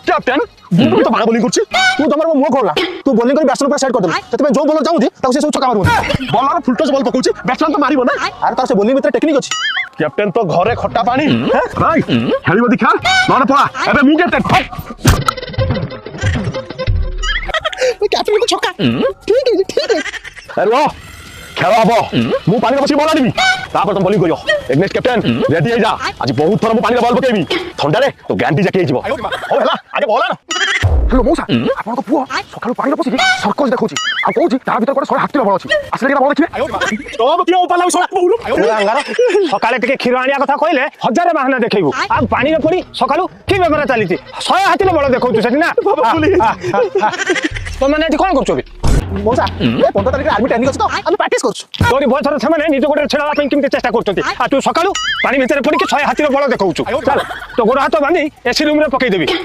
captain तू तो बाड़ा बोलिंग करछि तू तमर मुंह खोलला तू बोलिंग कर बैट्समैन पर साइड कर दे तते जो बॉलर जाउथि ताको से सब छक्का मारबो बॉलर फुल टच बॉल पकाउछि बैट्समैन तो मारिबो ना अरे तार से बोलिंग भीतर टेक्निक अछि कैप्टन तो घरे खट्टा पानी भाई खेलिबो दिखा नने पळा एबे मु कैप्टन कैप्टन को छक्का ठीक है अरे वाह खेला हबो मु पानी बसी बॉल आनिबी तापर तुम बोलिंग करियो नेक्स्ट कैप्टन रेडी हे जा आज बहुत थोर मु पानी बॉल पकेबी ठंडा रे तो गांधी जाके जिवो हो हला आगे बॉल आन हेलो मौसा आपन को पुओ सकाळु पानी बसी सर्कस देखौची आ कहूची ता भीतर कोड 100 हाथी बॉल अछि असले के बॉल देखिबे तो कियो पाला 100 हाथ बोलू अंगार सकाळे टिके खीर आनिया कथा कहले हजार बहाना देखैबू आ पानी रे पड़ी सकाळु की बेमार चलीची 100 हाथी बॉल देखौछु सेठी ना तो माने एठी कोन करछो बे मौसा ए 15 तारिख आर्मी ट्रेनिंग अछि तो हम प्रैक्टिस करछु तोरी बहुत थोर छमाने निज गोडे छेड़ा पे किमते चेष्टा करछंती आ तू सकाळु पानी भीतर पड़ी के 100 हाथी बॉल देखौछु चल तो गोड़ हाथ बांधी एसी रूम रे पकई देबी